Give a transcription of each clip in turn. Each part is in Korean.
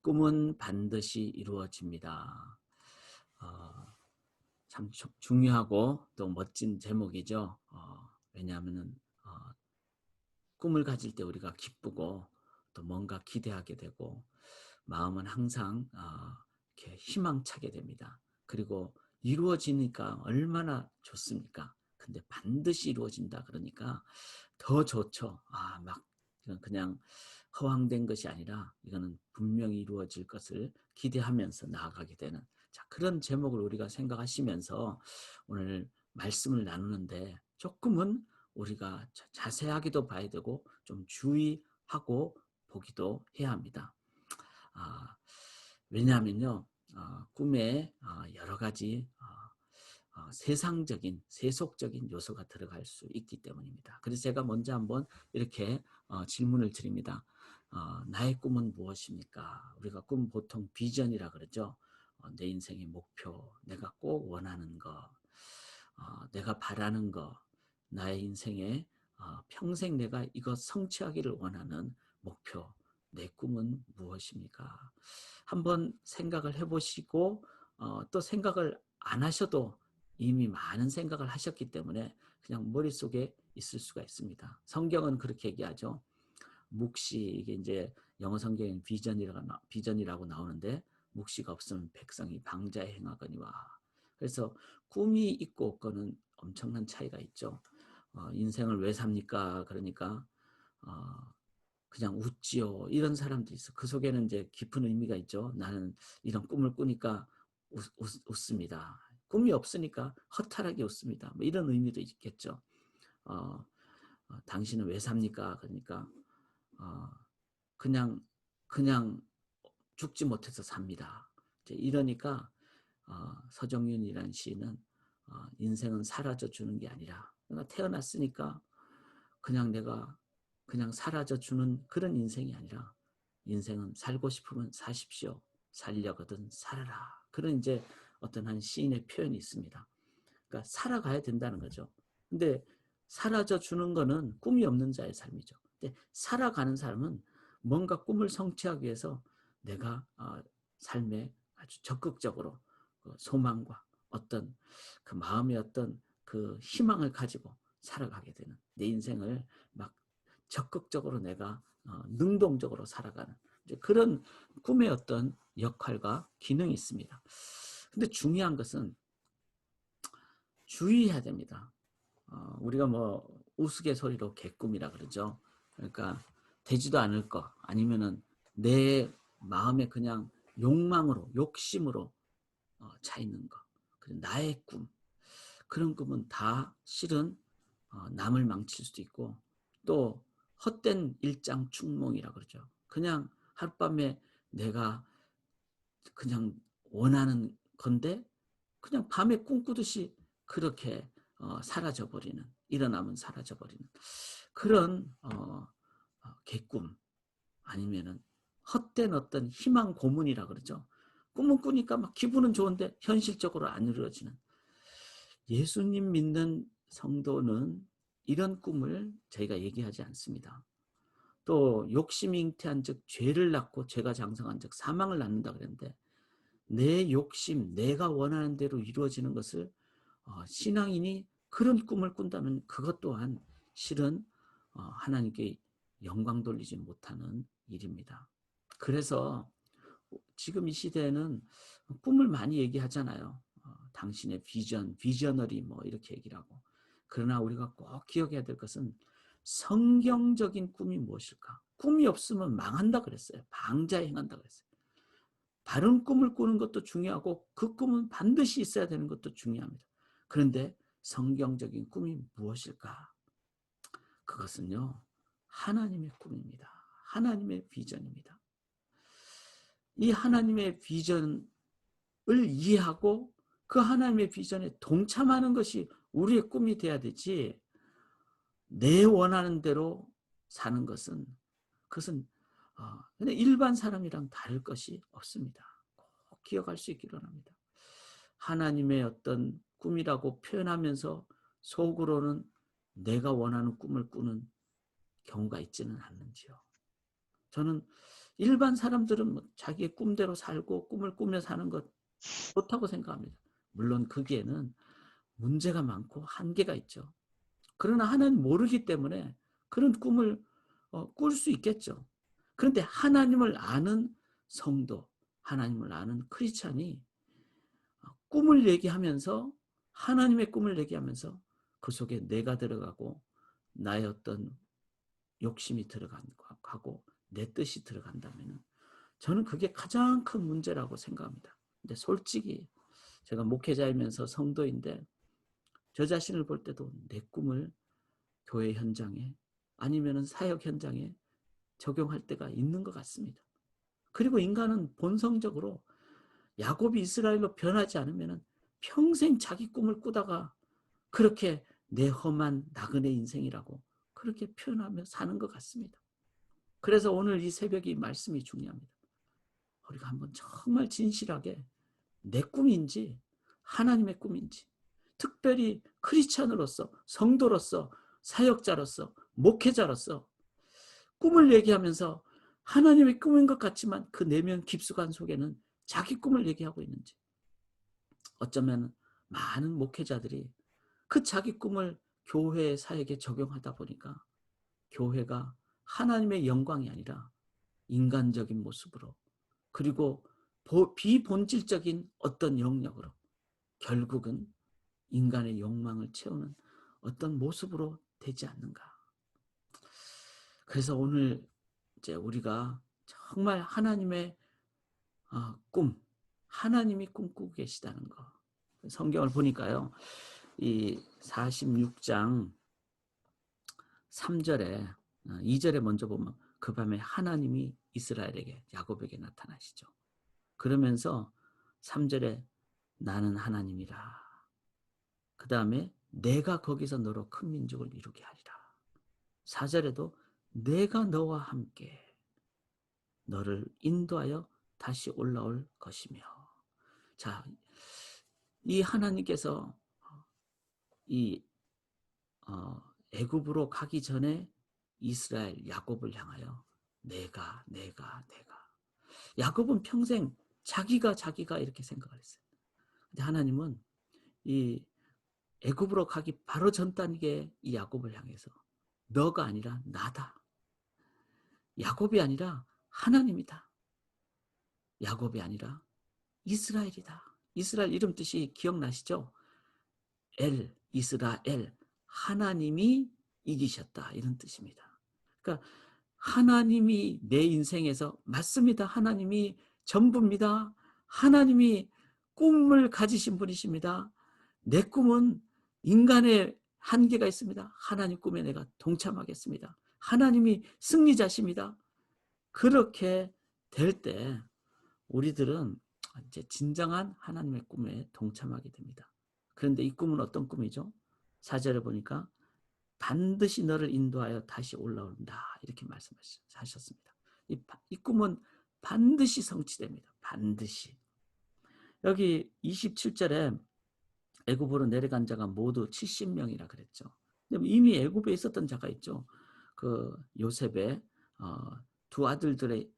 꿈은 반드시 이루어집니다. 참 중요하고 또 멋진 제목이죠. 왜냐하면 꿈을 가질 때 우리가 기쁘고 또 뭔가 기대하게 되고 마음은 항상 이렇게 희망차게 됩니다. 그리고 이루어지니까 얼마나 좋습니까? 근데 반드시 이루어진다 그러니까 더 좋죠. 막 이건 그냥 허황된 것이 아니라 이거는 분명히 이루어질 것을 기대하면서 나아가게 되는 그런 제목을 우리가 생각하시면서 오늘 말씀을 나누는데 조금은 우리가 자세하게도 봐야 되고 좀 주의하고 보기도 해야 합니다. 왜냐하면요, 꿈에 여러 가지 세상적인, 세속적인 요소가 들어갈 수 있기 때문입니다. 그래서 제가 먼저 한번 이렇게 질문을 드립니다. 나의 꿈은 무엇입니까? 우리가 꿈 보통 비전이라 그러죠. 내 인생의 목표, 내가 꼭 원하는 거, 내가 바라는 거, 나의 인생에 평생 내가 이것 성취하기를 원하는 목표, 내 꿈은 무엇입니까? 한번 생각을 해보시고 또 생각을 안 하셔도 이미 많은 생각을 하셨기 때문에 그냥 머릿속에 있을 수가 있습니다. 성경은 그렇게 얘기하죠. 묵시, 이게 이제 영어 성경엔 비전이라고 나오는데 묵시가 없으면 백성이 방자에 행하거니와. 그래서 꿈이 있고 없고는 엄청난 차이가 있죠. 인생을 왜 삽니까? 그러니까 그냥 웃지요. 이런 사람도 있어. 그 속에는 이제 깊은 의미가 있죠. 나는 이런 꿈을 꾸니까 웃습니다. 꿈이 없으니까 허탈하게 웃습니다. 뭐 이런 의미도 있겠죠. 당신은 왜 삽니까? 그러니까 그냥 그냥 죽지 못해서 삽니다. 이러니까 서정윤이라는 시인은 인생은 사라져 주는 게 아니라 내가 태어났으니까 그냥 내가 그냥 사라져 주는 그런 인생이 아니라 인생은 살고 싶으면 사십시오. 살려거든 살아라. 그런 이제 어떤 한 시인의 표현이 있습니다. 그러니까 살아가야 된다는 거죠. 근데 사라져 주는 거는 꿈이 없는 자의 삶이죠. 근데 살아가는 사람은 뭔가 꿈을 성취하기 위해서 내가 삶에 아주 적극적으로 소망과 어떤 그 마음의 어떤 그 희망을 가지고 살아가게 되는 내 인생을 막 적극적으로 내가 능동적으로 살아가는 그런 꿈의 어떤 역할과 기능이 있습니다. 근데 중요한 것은 주의해야 됩니다. 우리가 뭐 우스갯소리로 개꿈이라 그러죠. 그러니까 되지도 않을 거 아니면은 내 마음에 그냥 욕망으로 욕심으로 차 있는 거. 그리고 나의 꿈. 그런 꿈은 다 실은 남을 망칠 수도 있고 또 헛된 일장춘몽이라 그러죠. 그냥 하룻밤에 내가 그냥 원하는 건데 그냥 밤에 꿈꾸듯이 그렇게 사라져버리는 일어나면 사라져버리는 그런 개꿈 아니면은 헛된 어떤 희망 고문이라 그러죠. 꿈은 꾸니까 막 기분은 좋은데 현실적으로 안 이루어지는 예수님 믿는 성도는 이런 꿈을 저희가 얘기하지 않습니다. 또 욕심이 잉태한 즉 죄를 낳고 죄가 장성한 즉 사망을 낳는다 그랬는데 내 욕심 내가 원하는 대로 이루어지는 것을 신앙인이 그런 꿈을 꾼다면 그것 또한 실은 하나님께 영광 돌리지 못하는 일입니다. 그래서 지금 이 시대에는 꿈을 많이 얘기하잖아요. 당신의 비저너리 뭐 이렇게 얘기를 하고. 그러나 우리가 꼭 기억해야 될 것은 성경적인 꿈이 무엇일까? 꿈이 없으면 망한다 그랬어요. 방자에 행한다 그랬어요. 바른 꿈을 꾸는 것도 중요하고 그 꿈은 반드시 있어야 되는 것도 중요합니다. 그런데 성경적인 꿈이 무엇일까? 그것은요. 하나님의 꿈입니다. 하나님의 비전입니다. 이 하나님의 비전을 이해하고 그 하나님의 비전에 동참하는 것이 우리의 꿈이 돼야 되지 내 원하는 대로 사는 것은 그것은 일반 사람이랑 다를 것이 없습니다. 꼭 기억할 수 있기를 합니다. 하나님의 어떤 꿈이라고 표현하면서 속으로는 내가 원하는 꿈을 꾸는 경우가 있지는 않는지요. 저는 일반 사람들은 뭐 자기의 꿈대로 살고 꿈을 꾸며 사는 것 좋다고 생각합니다. 물론 거기에는 문제가 많고 한계가 있죠. 그러나 하나님 모르기 때문에 그런 꿈을 꿀 수 있겠죠. 그런데 하나님을 아는 성도, 하나님을 아는 크리스찬이 꿈을 얘기하면서 하나님의 꿈을 얘기하면서 그 속에 내가 들어가고 나의 어떤 욕심이 들어가고 내 뜻이 들어간다면 저는 그게 가장 큰 문제라고 생각합니다. 근데 솔직히 제가 목회자이면서 성도인데 저 자신을 볼 때도 내 꿈을 교회 현장에 아니면 사역 현장에 적용할 때가 있는 것 같습니다. 그리고 인간은 본성적으로 야곱이 이스라엘로 변하지 않으면 평생 자기 꿈을 꾸다가 그렇게 내 험한 나그네 인생이라고 그렇게 표현하며 사는 것 같습니다. 그래서 오늘 이 새벽 이 말씀이 중요합니다. 우리가 한번 정말 진실하게 내 꿈인지 하나님의 꿈인지 특별히 크리스찬으로서 성도로서 사역자로서 목회자로서 꿈을 얘기하면서 하나님의 꿈인 것 같지만 그 내면 깊숙한 속에는 자기 꿈을 얘기하고 있는지 어쩌면 많은 목회자들이 그 자기 꿈을 교회 사역에 적용하다 보니까 교회가 하나님의 영광이 아니라 인간적인 모습으로 그리고 비본질적인 어떤 영역으로 결국은 인간의 욕망을 채우는 어떤 모습으로 되지 않는가. 그래서 오늘 이제 우리가 정말 하나님의 꿈, 하나님이 꿈꾸고 계시다는 거. 성경을 보니까요. 이 46장 3절에 2절에 먼저 보면 그 밤에 하나님이 이스라엘에게 야곱에게 나타나시죠. 그러면서 3절에 나는 하나님이라. 그 다음에 내가 거기서 너로 큰 민족을 이루게 하리라. 4절에도 내가 너와 함께 너를 인도하여 다시 올라올 것이며. 자, 이 하나님께서 이 애굽으로 가기 전에 이스라엘 야곱을 향하여 내가 야곱은 평생 자기가 이렇게 생각을 했어요. 근데 하나님은 이 애굽으로 가기 바로 전 단계에 이 야곱을 향해서 너가 아니라 나다. 야곱이 아니라 하나님이다. 야곱이 아니라 이스라엘이다. 이스라엘 이름 뜻이 기억나시죠? 이스라엘, 하나님이 이기셨다 이런 뜻입니다. 그러니까 하나님이 내 인생에서 맞습니다. 하나님이 전부입니다. 하나님이 꿈을 가지신 분이십니다. 내 꿈은 인간의 한계가 있습니다. 하나님 꿈에 내가 동참하겠습니다. 하나님이 승리자십니다. 그렇게 될 때 우리들은 이제 진정한 하나님의 꿈에 동참하게 됩니다. 그런데 이 꿈은 어떤 꿈이죠? 4절에 보니까 반드시 너를 인도하여 다시 올라온다 이렇게 말씀하셨습니다. 이 꿈은 반드시 성취됩니다. 반드시. 여기 27절에 애굽으로 내려간 자가 모두 70명이라 그랬죠. 이미 애굽에 있었던 자가 있죠. 그 요셉의 두 아들들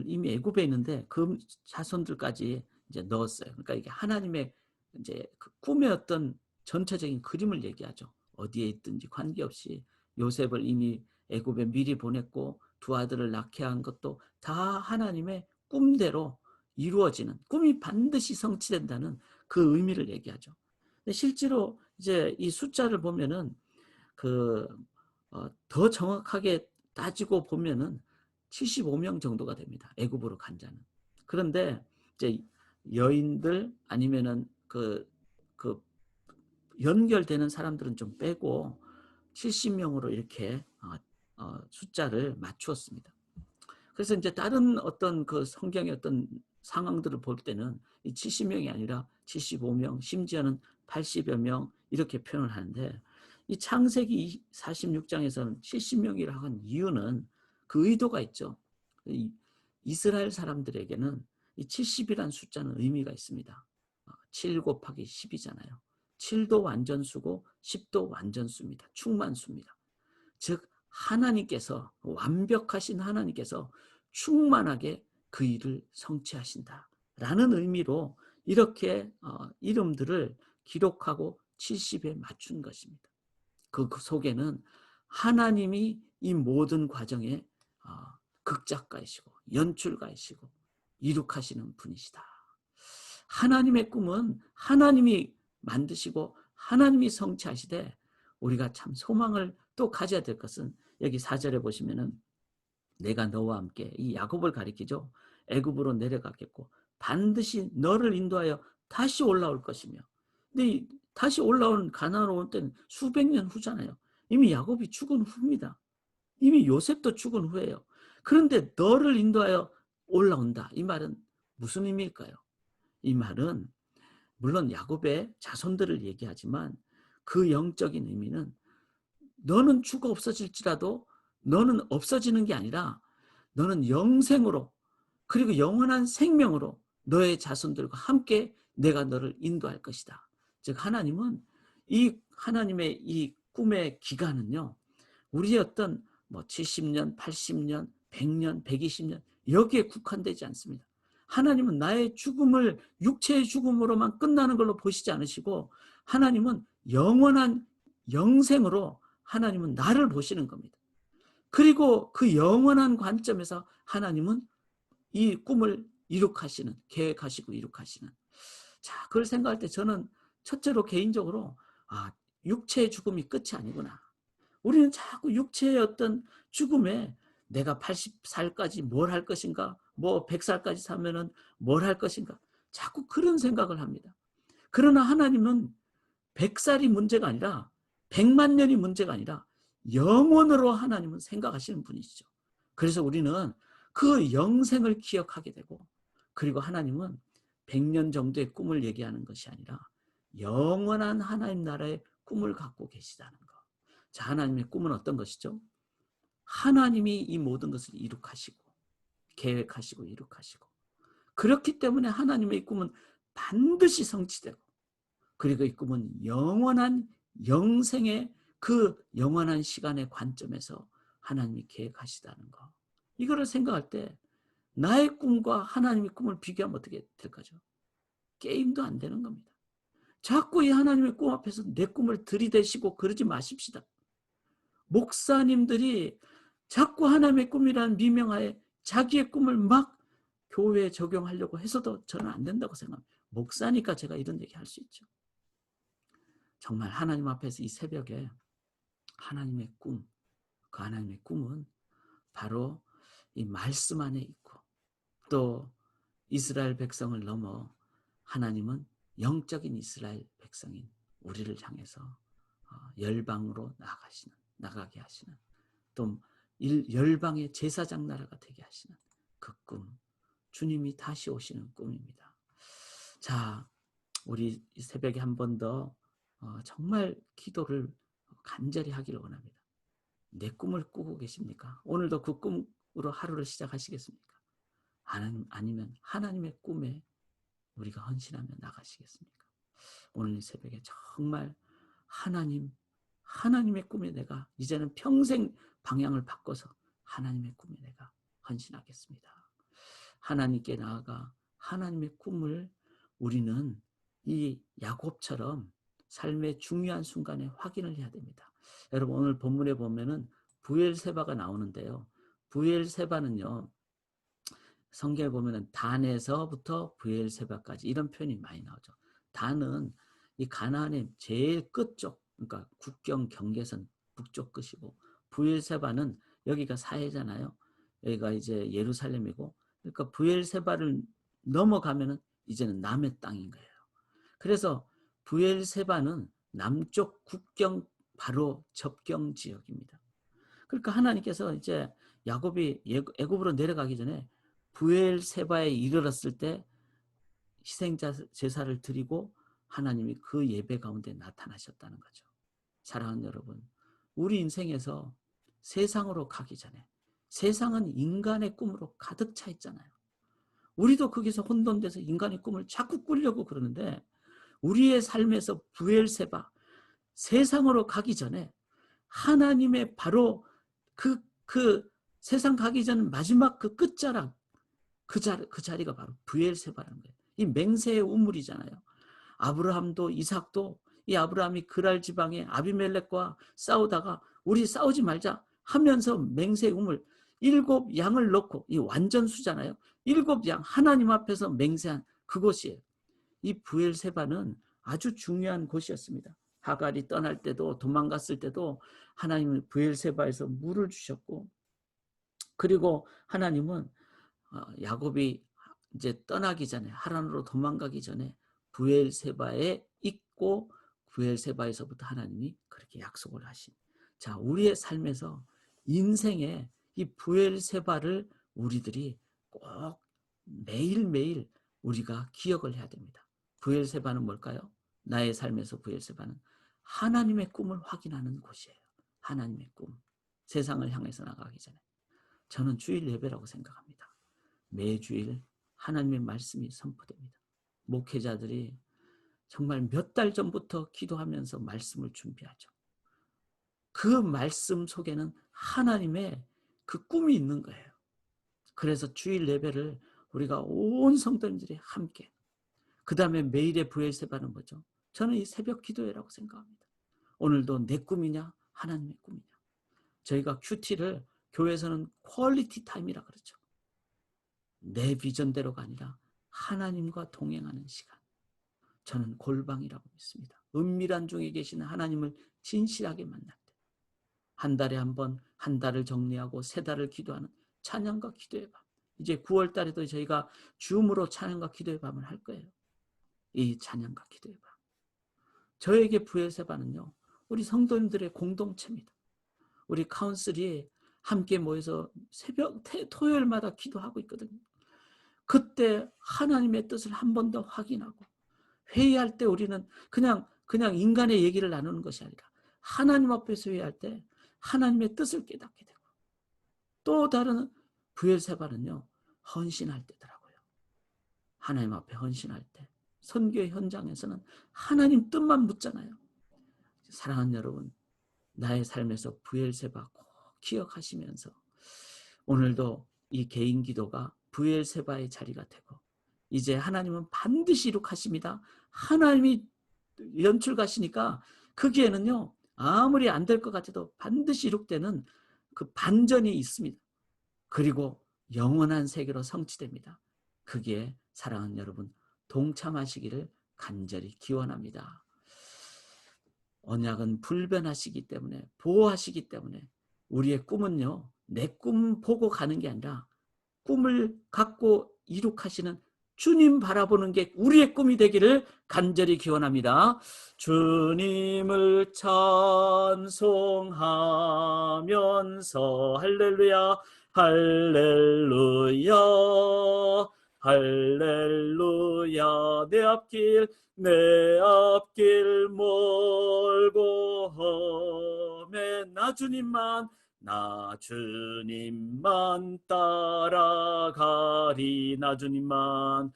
이미 애굽에 있는데 그 자손들까지 이제 넣었어요. 그러니까 이게 하나님의 이제 그 꿈의 어떤 전체적인 그림을 얘기하죠. 어디에 있든지 관계없이 요셉을 이미 애굽에 미리 보냈고 두 아들을 낳게 한 것도 다 하나님의 꿈대로 이루어지는 꿈이 반드시 성취된다는 그 의미를 얘기하죠. 근데 실제로 이제 이 숫자를 보면은 더 정확하게 따지고 보면은 75명 정도가 됩니다. 애굽으로 간 자는. 그런데 이제 여인들 아니면은 그 연결되는 사람들은 좀 빼고 70명으로 이렇게 숫자를 맞추었습니다. 그래서 이제 다른 어떤 그 성경의 어떤 상황들을 볼 때는 이 70명이 아니라 75명, 심지어는 80여 명 이렇게 표현을 하는데 이 창세기 46장에서는 70명이라고 한 이유는 그 의도가 있죠. 이스라엘 사람들에게는 이 70이라는 숫자는 의미가 있습니다. 7 곱하기 10이잖아요. 7도 완전수고 10도 완전수입니다. 충만수입니다. 즉 하나님께서 완벽하신 하나님께서 충만하게 그 일을 성취하신다 라는 의미로 이렇게 이름들을 기록하고 70에 맞춘 것입니다. 그 속에는 하나님이 이 모든 과정에 극작가이시고 연출가이시고 이룩하시는 분이시다. 하나님의 꿈은 하나님이 만드시고 하나님이 성취하시되, 우리가 참 소망을 또 가져야 될 것은 여기 4절에 보시면은 내가 너와 함께, 이 야곱을 가리키죠. 애굽으로 내려가겠고 반드시 너를 인도하여 다시 올라올 것이며. 근데 다시 올라온 가나안으로 올 때는 수백 년 후잖아요. 이미 야곱이 죽은 후입니다. 이미 요셉도 죽은 후예요. 그런데 너를 인도하여 올라온다. 이 말은 무슨 의미일까요? 이 말은 물론 야곱의 자손들을 얘기하지만 그 영적인 의미는 너는 죽어 없어질지라도 너는 없어지는 게 아니라 너는 영생으로, 그리고 영원한 생명으로 너의 자손들과 함께 내가 너를 인도할 것이다. 즉 하나님은 이 하나님의 이 꿈의 기간은요, 우리의 어떤 70년, 80년, 100년, 120년 여기에 국한되지 않습니다. 하나님은 나의 죽음을 육체의 죽음으로만 끝나는 걸로 보시지 않으시고, 하나님은 영원한 영생으로 하나님은 나를 보시는 겁니다. 그리고 그 영원한 관점에서 하나님은 이 꿈을 이룩하시는, 계획하시고 이룩하시는. 자, 그걸 생각할 때 저는 첫째로 개인적으로 육체의 죽음이 끝이 아니구나. 우리는 자꾸 육체의 어떤 죽음에 내가 80살까지 뭘 할 것인가, 100살까지 사면은 뭘 할 것인가, 자꾸 그런 생각을 합니다. 그러나 하나님은 100살이 문제가 아니라 100만 년이 문제가 아니라 영원으로 하나님은 생각하시는 분이시죠. 그래서 우리는 그 영생을 기억하게 되고, 그리고 하나님은 100년 정도의 꿈을 얘기하는 것이 아니라 영원한 하나님 나라의 꿈을 갖고 계시다는 것. 자, 하나님의 꿈은 어떤 것이죠? 하나님이 이 모든 것을 이룩하시고 계획하시고 이룩하시고, 그렇기 때문에 하나님의 꿈은 반드시 성취되고, 그리고 이 꿈은 영원한 영생의 그 영원한 시간의 관점에서 하나님이 계획하시다는 거. 이거를 생각할 때 나의 꿈과 하나님의 꿈을 비교하면 어떻게 될까죠? 게임도 안 되는 겁니다. 자꾸 이 하나님의 꿈 앞에서 내 꿈을 들이대시고 그러지 마십시다. 목사님들이 자꾸 하나님의 꿈이라는 미명하에 자기의 꿈을 막 교회에 적용하려고 해서도 저는 안 된다고 생각합니다. 목사니까 제가 이런 얘기 할 수 있죠. 정말 하나님 앞에서 이 새벽에 하나님의 꿈, 그 하나님의 꿈은 바로 이 말씀 안에 있고, 또 이스라엘 백성을 넘어 하나님은 영적인 이스라엘 백성인 우리를 향해서 열방으로 나가게 하시는, 또 열방의 제사장 나라가 되게 하시는 그 꿈, 주님이 다시 오시는 꿈입니다. 자, 우리 이 새벽에 한 번 더 정말 기도를 간절히 하기를 원합니다. 내 꿈을 꾸고 계십니까? 오늘도 그 꿈으로 하루를 시작하시겠습니까? 아니면 하나님의 꿈에 우리가 헌신하며 나가시겠습니까? 오늘 이 새벽에 정말 하나님의 꿈에 내가 이제는 평생 방향을 바꿔서 하나님의 꿈에 내가 헌신하겠습니다. 하나님께 나아가 하나님의 꿈을 우리는 이 야곱처럼 삶의 중요한 순간에 확인을 해야 됩니다. 여러분, 오늘 본문에 보면은 부엘세바가 나오는데요. 부엘세바는요, 성경에 보면은 단에서부터 부엘세바까지 이런 표현이 많이 나오죠. 단은 이 가나안의 제일 끝쪽, 그러니까 국경 경계선 북쪽 끝이고, 부엘세바는 여기가 사해잖아요. 여기가 이제 예루살렘이고, 그러니까 부엘세바를 넘어가면은 이제는 남의 땅인 거예요. 그래서 부엘세바는 남쪽 국경 바로 접경 지역입니다. 그러니까 하나님께서 이제 야곱이 애굽으로 내려가기 전에 부엘세바에 이르렀을 때 희생자 제사를 드리고 하나님이 그 예배 가운데 나타나셨다는 거죠. 사랑하는 여러분, 우리 인생에서 세상으로 가기 전에, 세상은 인간의 꿈으로 가득 차 있잖아요. 우리도 거기서 혼돈돼서 인간의 꿈을 자꾸 꾸려고 그러는데, 우리의 삶에서 부엘세바, 세상으로 가기 전에 하나님의 바로 그 세상 가기 전 마지막 그 끝자락, 그 자리가 바로 브엘세바라는 거예요. 이 맹세의 우물이잖아요. 아브라함도 이삭도 이 아브라함이 그랄 지방의 아비멜렉과 싸우다가 우리 싸우지 말자 하면서 맹세의 우물 7양을 넣고, 이 완전수잖아요. 7양 하나님 앞에서 맹세한 그곳이에요. 이 브엘세바는 아주 중요한 곳이었습니다. 하갈이 떠날 때도, 도망갔을 때도 하나님은 브엘세바에서 물을 주셨고, 그리고 하나님은 야곱이 이제 떠나기 전에, 하란으로 도망가기 전에 브엘세바에 있고, 브엘세바에서부터 하나님이 그렇게 약속을 하신. 자, 우리의 삶에서 인생에 이 브엘세바를 우리들이 꼭 매일매일 우리가 기억을 해야 됩니다. 브엘세바는 뭘까요? 나의 삶에서 브엘세바는 하나님의 꿈을 확인하는 곳이에요. 하나님의 꿈. 세상을 향해서 나가기 전에. 저는 주일 예배라고 생각합니다. 매주일 하나님의 말씀이 선포됩니다. 목회자들이 정말 몇 달 전부터 기도하면서 말씀을 준비하죠. 그 말씀 속에는 하나님의 그 꿈이 있는 거예요. 그래서 주일 예배를 우리가 온 성도님들이 함께, 그 다음에 매일의 브엘세바는 뭐죠? 저는 이 새벽 기도회라고 생각합니다. 오늘도 내 꿈이냐 하나님의 꿈이냐. 저희가 큐티를 교회에서는 퀄리티 타임이라 그러죠. 내 비전대로가 아니라 하나님과 동행하는 시간. 저는 골방이라고 믿습니다. 은밀한 중에 계시는 하나님을 진실하게 만날 때, 한 달에 한 번, 한 달을 정리하고 3달을 기도하는 찬양과 기도의 밤. 이제 9월 달에도 저희가 줌으로 찬양과 기도의 밤을 할 거예요. 이 찬양과 기도의 밤. 저에게 브엘세바는요, 우리 성도님들의 공동체입니다. 우리 카운슬이 함께 모여서 새벽 토요일마다 기도하고 있거든요. 그때 하나님의 뜻을 한 번 더 확인하고, 회의할 때 우리는 그냥 인간의 얘기를 나누는 것이 아니라 하나님 앞에서 회의할 때 하나님의 뜻을 깨닫게 되고, 또 다른 브엘세바는요, 헌신할 때더라고요. 하나님 앞에 헌신할 때, 선교의 현장에서는 하나님 뜻만 묻잖아요. 사랑하는 여러분, 나의 삶에서 브엘세바 꼭 기억하시면서 오늘도 이 개인 기도가 브엘세바의 자리가 되고, 이제 하나님은 반드시 이룩하십니다. 하나님이 연출 가시니까 거기에는요, 아무리 안 될 것 같아도 반드시 이룩되는 그 반전이 있습니다. 그리고 영원한 세계로 성취됩니다. 그게 사랑하는 여러분 동참하시기를 간절히 기원합니다. 언약은 불변하시기 때문에, 보호하시기 때문에 우리의 꿈은요, 내 꿈 보고 가는 게 아니라 꿈을 갖고 이룩하시는 주님 바라보는 게 우리의 꿈이 되기를 간절히 기원합니다. 주님을 찬송하면서 할렐루야 할렐루야 할렐루야. 내 앞길 멀고 험해 나 주님만 따라가리. 나 주님만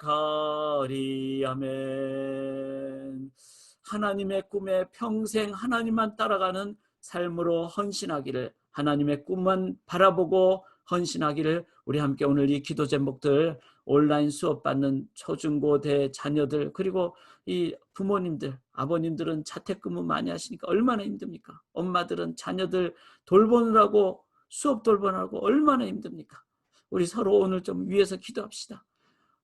따라가리. 아멘. 하나님의 꿈에 평생 하나님만 따라가는 삶으로 헌신하기를, 하나님의 꿈만 바라보고 헌신하기를 우리 함께 오늘 이 기도 제목들, 온라인 수업 받는 초중고대 자녀들, 그리고 이 부모님들, 아버님들은 자택근무 많이 하시니까 얼마나 힘듭니까? 엄마들은 자녀들 돌보느라고, 수업 돌보느라고 얼마나 힘듭니까? 우리 서로 오늘 좀 위해서 기도합시다.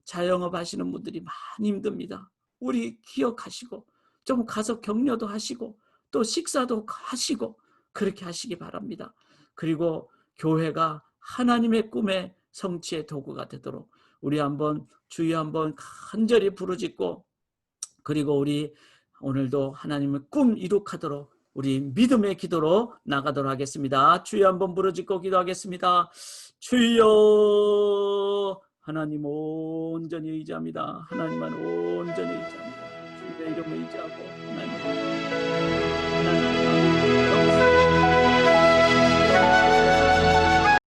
자영업 하시는 분들이 많이 힘듭니다. 우리 기억하시고 좀 가서 격려도 하시고 또 식사도 하시고 그렇게 하시기 바랍니다. 그리고 교회가 하나님의 꿈의 성취의 도구가 되도록 우리 한번 주여 한번 간절히 부르짖고, 그리고 우리 오늘도 하나님의 꿈 이룩하도록 우리 믿음의 기도로 나가도록 하겠습니다. 주여 한번 부르짖고 기도하겠습니다. 주여, 하나님 온전히 의지합니다. 하나님만 온전히 의지합니다. 주님의 이름을 의지하고 하나님